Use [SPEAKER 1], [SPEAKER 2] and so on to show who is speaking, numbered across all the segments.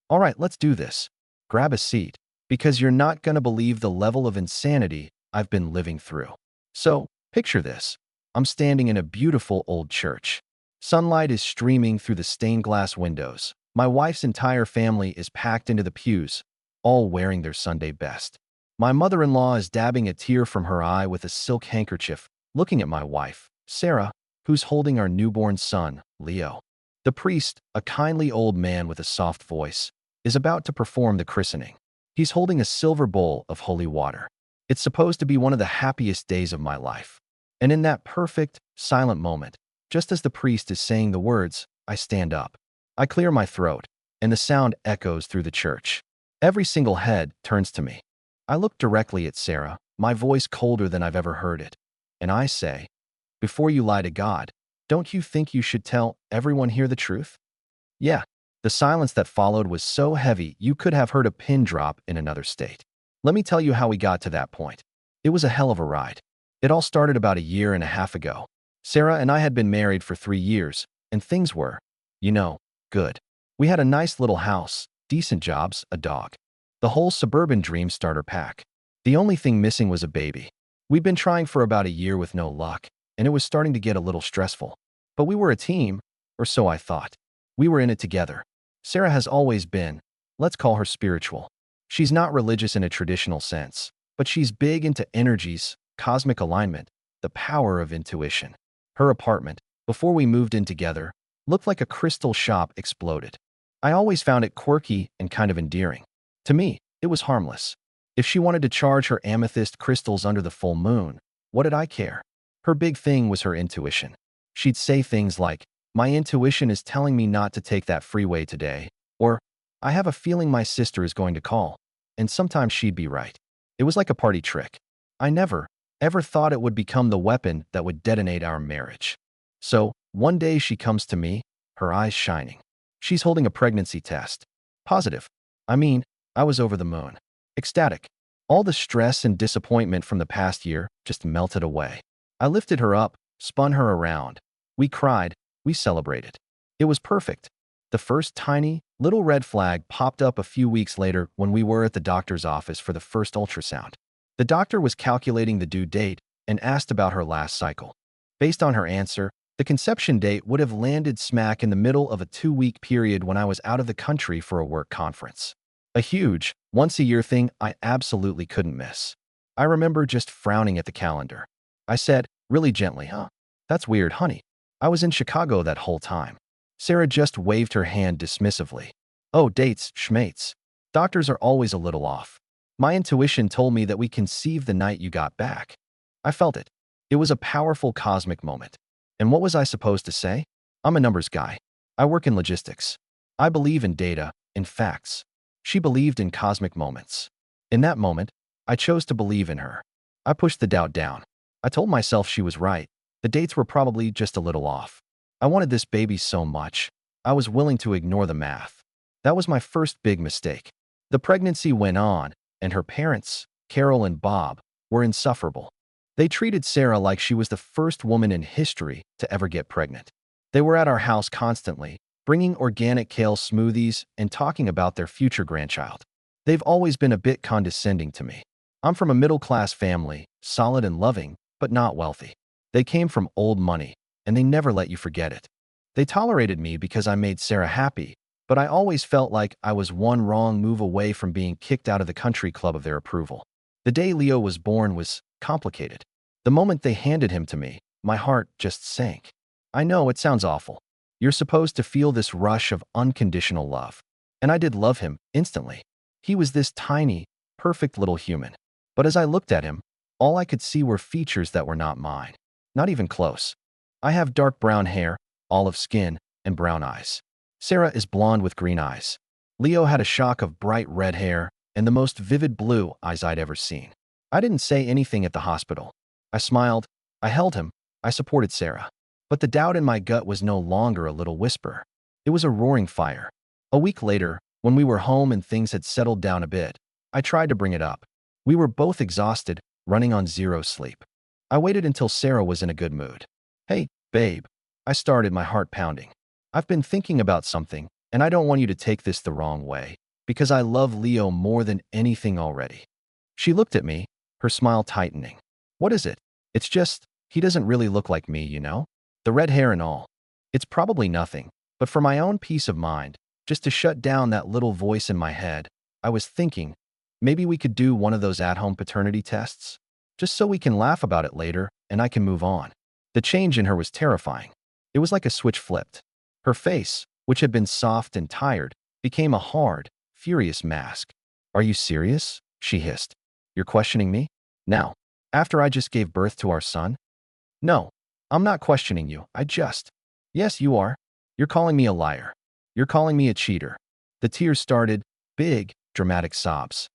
[SPEAKER 1] All right, let's do this. Grab a seat, because you're not gonna believe the level of insanity I've been living through. So, picture this. I'm standing in a beautiful old church. Sunlight is streaming through the stained glass windows. My wife's entire family is packed into the pews, all wearing their Sunday best. My mother-in-law is dabbing a tear from her eye with a silk handkerchief, looking at my wife, Sarah, who's holding our newborn son, Leo. The priest, a kindly old man with a soft voice, is about to perform the christening. He's holding a silver bowl of holy water. It's supposed to be one of the happiest days of my life. And in that perfect, silent moment, just as the priest is saying the words, I stand up. I clear my throat, and the sound echoes through the church. Every single head turns to me. I look directly at Sarah, my voice colder than I've ever heard it. And I say, before you lie to God, don't you think you should tell everyone here the truth? Yeah, the silence that followed was so heavy you could have heard a pin drop in another state. Let me tell you how we got to that point. It was a hell of a ride. It all started about a year and a half ago. Sarah and I had been married for 3 years, and things were, good. We had a nice little house, decent jobs, a dog. The whole suburban dream starter pack. The only thing missing was a baby. We'd been trying for about a year with no luck, and it was starting to get a little stressful. But we were a team, or so I thought. We were in it together. Sarah has always been, let's call her spiritual. She's not religious in a traditional sense, but she's big into energies, cosmic alignment, the power of intuition. Her apartment, before we moved in together, looked like a crystal shop exploded. I always found it quirky and kind of endearing. To me, it was harmless. If she wanted to charge her amethyst crystals under the full moon, what did I care? Her big thing was her intuition. She'd say things like, my intuition is telling me not to take that freeway today, or, I have a feeling my sister is going to call, and sometimes she'd be right. It was like a party trick. I never, ever thought it would become the weapon that would detonate our marriage. So, one day she comes to me, her eyes shining. She's holding a pregnancy test. Positive. I was over the moon. Ecstatic. All the stress and disappointment from the past year just melted away. I lifted her up, spun her around. We cried, we celebrated. It was perfect. The first tiny, little red flag popped up a few weeks later when we were at the doctor's office for the first ultrasound. The doctor was calculating the due date and asked about her last cycle. Based on her answer, the conception date would have landed smack in the middle of a 2-week period when I was out of the country for a work conference. A huge, once-a-year thing I absolutely couldn't miss. I remember just frowning at the calendar. I said, really gently, That's weird, honey. I was in Chicago that whole time. Sarah just waved her hand dismissively. Oh, dates, schmates. Doctors are always a little off. My intuition told me that we conceived the night you got back. I felt it. It was a powerful cosmic moment. And what was I supposed to say? I'm a numbers guy. I work in logistics. I believe in data, in facts. She believed in cosmic moments. In that moment, I chose to believe in her. I pushed the doubt down. I told myself she was right. The dates were probably just a little off. I wanted this baby so much, I was willing to ignore the math. That was my first big mistake. The pregnancy went on, and her parents, Carol and Bob, were insufferable. They treated Sarah like she was the first woman in history to ever get pregnant. They were at our house constantly, bringing organic kale smoothies and talking about their future grandchild. They've always been a bit condescending to me. I'm from a middle-class family, solid and loving, but not wealthy. They came from old money, and they never let you forget it. They tolerated me because I made Sarah happy, but I always felt like I was one wrong move away from being kicked out of the country club of their approval. The day Leo was born was complicated. The moment they handed him to me, my heart just sank. I know it sounds awful. You're supposed to feel this rush of unconditional love. And I did love him instantly. He was this tiny, perfect little human. But as I looked at him, all I could see were features that were not mine. Not even close. I have dark brown hair, olive skin, and brown eyes. Sarah is blonde with green eyes. Leo had a shock of bright red hair and the most vivid blue eyes I'd ever seen. I didn't say anything at the hospital. I smiled, I held him, I supported Sarah. But the doubt in my gut was no longer a little whisper. It was a roaring fire. A week later, when we were home and things had settled down a bit, I tried to bring it up. We were both exhausted, running on zero sleep. I waited until Sarah was in a good mood. Hey, babe. I started, my heart pounding. I've been thinking about something, And I don't want you to take this the wrong way, because I love Leo more than anything already. She looked at me, her smile tightening. What is it? It's just, he doesn't really look like me, you know? The red hair and all. It's probably nothing, but for my own peace of mind, just to shut down that little voice in my head, I was thinking, maybe we could do one of those at-home paternity tests? Just so we can laugh about it later and I can move on. The change in her was terrifying. It was like a switch flipped. Her face, which had been soft and tired, became a hard, furious mask. Are you serious? She hissed. You're questioning me? Now, after I just gave birth to our son? No, I'm not questioning you. Yes, you are. You're calling me a liar. You're calling me a cheater. The tears started, big, dramatic sobs.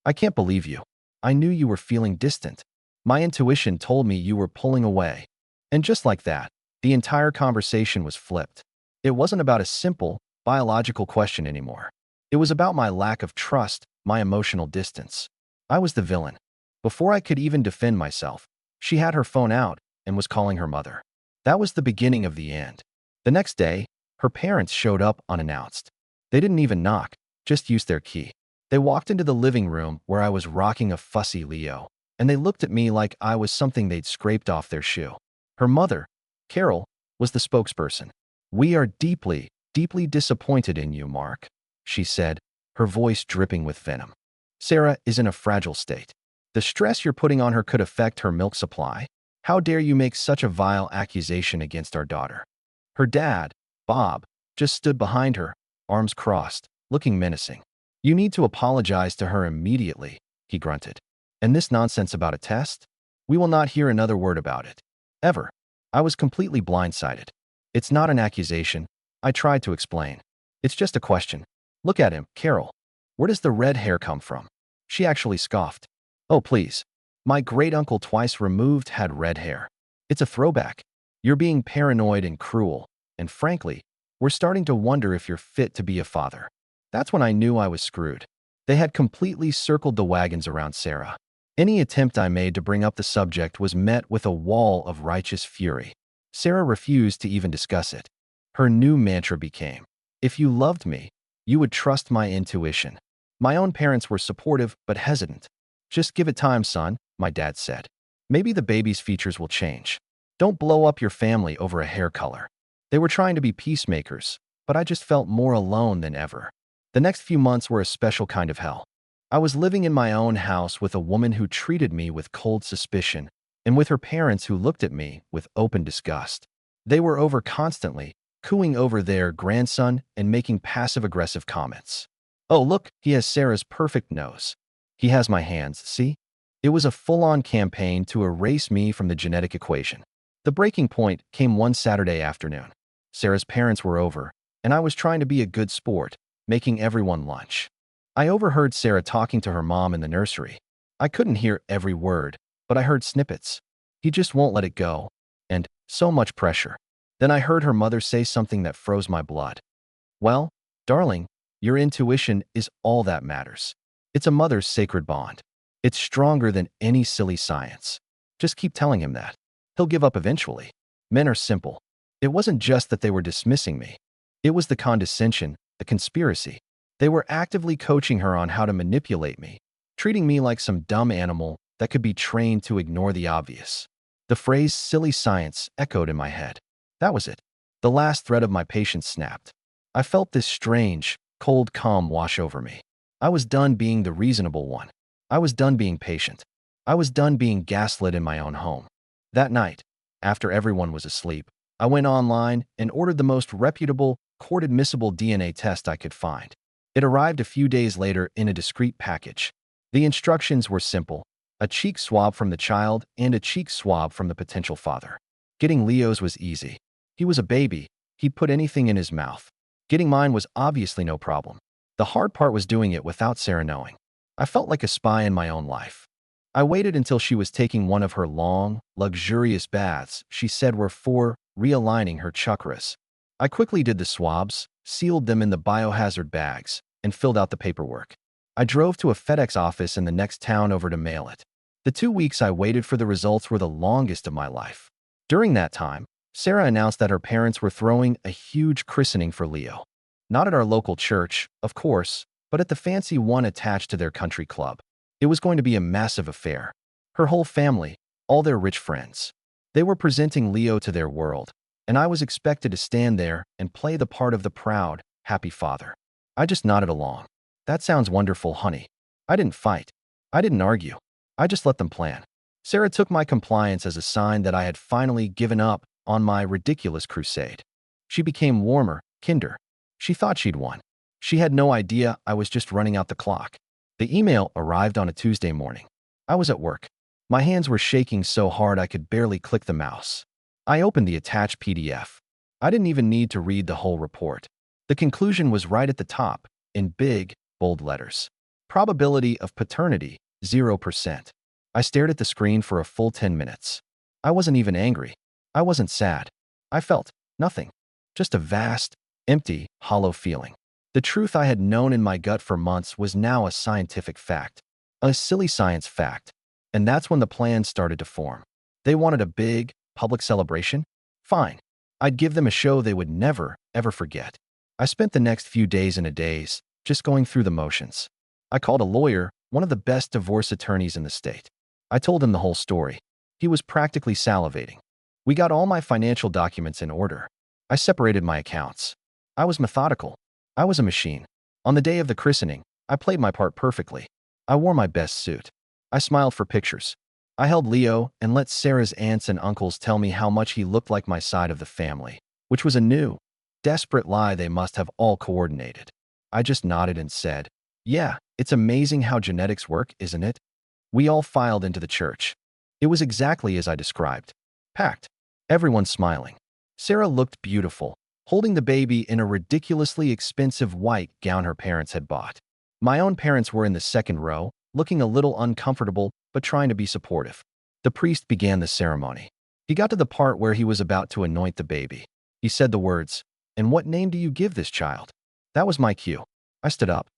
[SPEAKER 1] I can't believe you. I knew you were feeling distant. My intuition told me you were pulling away. And just like that, the entire conversation was flipped. It wasn't about a simple, biological question anymore. It was about my lack of trust, my emotional distance. I was the villain. Before I could even defend myself, she had her phone out and was calling her mother. That was the beginning of the end. The next day, her parents showed up unannounced. They didn't even knock, just used their key. They walked into the living room where I was rocking a fussy Leo, and they looked at me like I was something they'd scraped off their shoe. Her mother, Carol, was the spokesperson. We are deeply, deeply disappointed in you, Mark, she said, her voice dripping with venom. Sarah is in a fragile state. The stress you're putting on her could affect her milk supply. How dare you make such a vile accusation against our daughter? Her dad, Bob, just stood behind her, arms crossed, looking menacing. You need to apologize to her immediately, he grunted. And this nonsense about a test? We will not hear another word about it. Ever. I was completely blindsided. It's not an accusation. I tried to explain. It's just a question. Look at him, Carol. Where does the red hair come from? She actually scoffed. Oh, please. My great-uncle twice removed had red hair. It's a throwback. You're being paranoid and cruel, and frankly, we're starting to wonder if you're fit to be a father. That's when I knew I was screwed. They had completely circled the wagons around Sarah. Any attempt I made to bring up the subject was met with a wall of righteous fury. Sarah refused to even discuss it. Her new mantra became, if you loved me, you would trust my intuition. My own parents were supportive but hesitant. Just give it time, son, my dad said. Maybe the baby's features will change. Don't blow up your family over a hair color. They were trying to be peacemakers, but I just felt more alone than ever. The next few months were a special kind of hell. I was living in my own house with a woman who treated me with cold suspicion, and with her parents who looked at me with open disgust. They were over constantly, cooing over their grandson and making passive-aggressive comments. Oh, look, he has Sarah's perfect nose. He has my hands, see? It was a full-on campaign to erase me from the genetic equation. The breaking point came one Saturday afternoon. Sarah's parents were over, and I was trying to be a good sport, making everyone lunch. I overheard Sarah talking to her mom in the nursery. I couldn't hear every word, but I heard snippets. He just won't let it go. And so much pressure. Then I heard her mother say something that froze my blood. Well, darling, your intuition is all that matters. It's a mother's sacred bond. It's stronger than any silly science. Just keep telling him that. He'll give up eventually. Men are simple. It wasn't just that they were dismissing me. It was the condescension, the conspiracy. They were actively coaching her on how to manipulate me, treating me like some dumb animal that could be trained to ignore the obvious. The phrase silly science echoed in my head. That was it. The last thread of my patience snapped. I felt this strange, cold calm wash over me. I was done being the reasonable one. I was done being patient. I was done being gaslit in my own home. That night, after everyone was asleep, I went online and ordered the most reputable, court-admissible DNA test I could find. It arrived a few days later in a discreet package. The instructions were simple: a cheek swab from the child and a cheek swab from the potential father. Getting Leo's was easy. He was a baby. He'd put anything in his mouth. Getting mine was obviously no problem. The hard part was doing it without Sarah knowing. I felt like a spy in my own life. I waited until she was taking one of her long, luxurious baths she said were for realigning her chakras. I quickly did the swabs, sealed them in the biohazard bags, and filled out the paperwork. I drove to a FedEx office in the next town over to mail it. The 2 weeks I waited for the results were the longest of my life. During that time, Sarah announced that her parents were throwing a huge christening for Leo. Not at our local church, of course, but at the fancy one attached to their country club. It was going to be a massive affair. Her whole family, all their rich friends. They were presenting Leo to their world, and I was expected to stand there and play the part of the proud, happy father. I just nodded along. That sounds wonderful, honey. I didn't fight. I didn't argue. I just let them plan. Sarah took my compliance as a sign that I had finally given up on my ridiculous crusade. She became warmer, kinder. She thought she'd won. She had no idea I was just running out the clock. The email arrived on a Tuesday morning. I was at work. My hands were shaking so hard I could barely click the mouse. I opened the attached PDF. I didn't even need to read the whole report. The conclusion was right at the top, in big, bold letters. Probability of paternity, 0%. I stared at the screen for a full 10 minutes. I wasn't even angry. I wasn't sad. I felt nothing. Just a vast, empty, hollow feeling. The truth I had known in my gut for months was now a scientific fact. A silly science fact. And that's when the plan started to form. They wanted a big, public celebration? Fine. I'd give them a show they would never, ever forget. I spent the next few days in a daze, just going through the motions. I called a lawyer, one of the best divorce attorneys in the state. I told him the whole story. He was practically salivating. We got all my financial documents in order. I separated my accounts. I was methodical. I was a machine. On the day of the christening, I played my part perfectly. I wore my best suit. I smiled for pictures. I held Leo and let Sarah's aunts and uncles tell me how much he looked like my side of the family, which was a new, desperate lie they must have all coordinated. I just nodded and said, "Yeah, it's amazing how genetics work, isn't it?" We all filed into the church. It was exactly as I described. Packed. Everyone smiling. Sarah looked beautiful, holding the baby in a ridiculously expensive white gown her parents had bought. My own parents were in the second row, looking a little uncomfortable but trying to be supportive. The priest began the ceremony. He got to the part where he was about to anoint the baby. He said the words, "And what name do you give this child?" That was my cue. I stood up.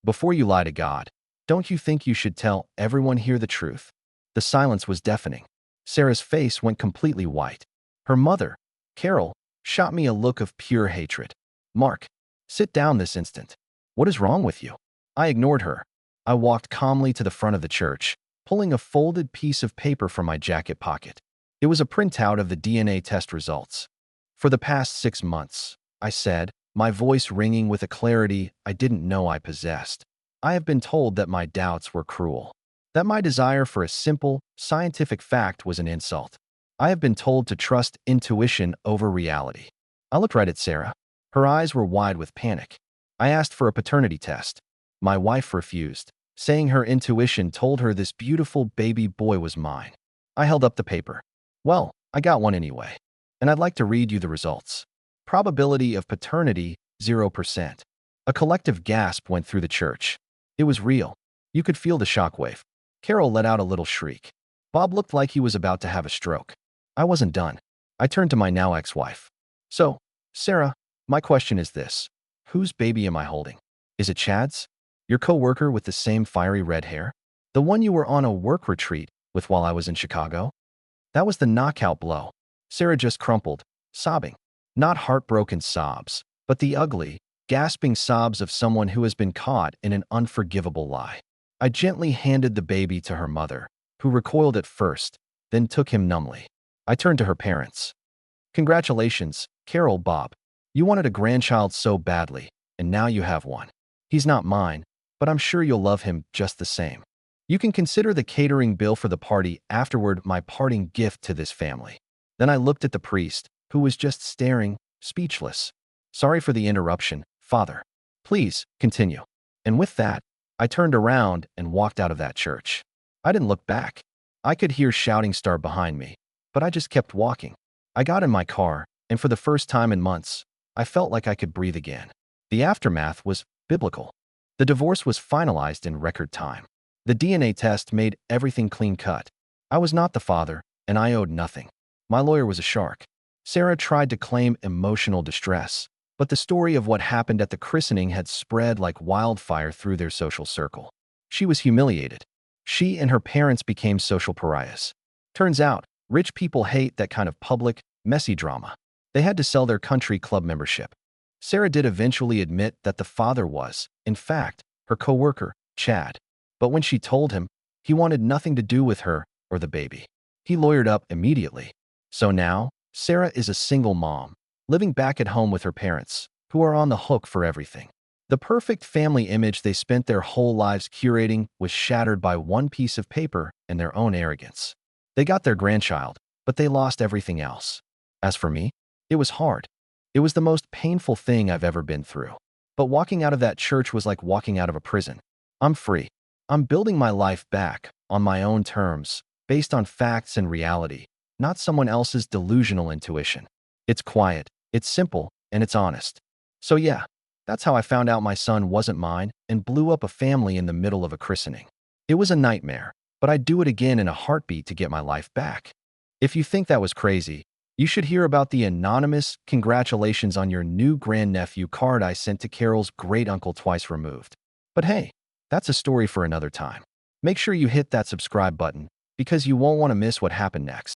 [SPEAKER 1] "Before you lie to God, don't you think you should tell everyone here the truth?" The silence was deafening. Sarah's face went completely white. Her mother, Carol, shot me a look of pure hatred. "Mark, sit down this instant. What is wrong with you?" I ignored her. I walked calmly to the front of the church, pulling a folded piece of paper from my jacket pocket. It was a printout of the DNA test results. "For the past 6 months," I said, my voice ringing with a clarity I didn't know I possessed, "I have been told that my doubts were cruel. That my desire for a simple, scientific fact was an insult. I have been told to trust intuition over reality." I looked right at Sarah. Her eyes were wide with panic. I asked for a paternity test. My wife refused, saying her intuition told her this beautiful baby boy was mine. I held up the paper. "Well, I got one anyway, and I'd like to read you the results. Probability of paternity, 0%. A collective gasp went through the church. It was real. You could feel the shockwave. Carol let out a little shriek. Bob looked like he was about to have a stroke. I wasn't done. I turned to my now ex-wife. "So, Sarah, my question is this. Whose baby am I holding? Is it Chad's? Your co-worker with the same fiery red hair? The one you were on a work retreat with while I was in Chicago?" That was the knockout blow. Sarah just crumpled, sobbing. Not heartbroken sobs, but the ugly, gasping sobs of someone who has been caught in an unforgivable lie. I gently handed the baby to her mother, who recoiled at first, then took him numbly. I turned to her parents. "Congratulations, Carol, Bob. You wanted a grandchild so badly, and now you have one. He's not mine, but I'm sure you'll love him just the same. You can consider the catering bill for the party afterward my parting gift to this family." Then I looked at the priest, who was just staring, speechless. "Sorry for the interruption, Father. Please, continue." And with that, I turned around and walked out of that church. I didn't look back. I could hear shouting start behind me, but I just kept walking. I got in my car, and for the first time in months, I felt like I could breathe again. The aftermath was biblical. The divorce was finalized in record time. The DNA test made everything clean-cut. I was not the father, and I owed nothing. My lawyer was a shark. Sarah tried to claim emotional distress, but the story of what happened at the christening had spread like wildfire through their social circle. She was humiliated. She and her parents became social pariahs. Turns out, rich people hate that kind of public, messy drama. They had to sell their country club membership. Sarah did eventually admit that the father was, in fact, her coworker, Chad. But when she told him, he wanted nothing to do with her or the baby. He lawyered up immediately. So now, Sarah is a single mom, living back at home with her parents, who are on the hook for everything. The perfect family image they spent their whole lives curating was shattered by one piece of paper and their own arrogance. They got their grandchild, but they lost everything else. As for me, it was hard. It was the most painful thing I've ever been through. But walking out of that church was like walking out of a prison. I'm free. I'm building my life back, on my own terms, based on facts and reality, not someone else's delusional intuition. It's quiet, it's simple, and it's honest. So yeah, that's how I found out my son wasn't mine and blew up a family in the middle of a christening. It was a nightmare, but I'd do it again in a heartbeat to get my life back. If you think that was crazy, you should hear about the anonymous "congratulations on your new grandnephew" card I sent to Carol's great-uncle twice removed. But hey, that's a story for another time. Make sure you hit that subscribe button, because you won't want to miss what happened next.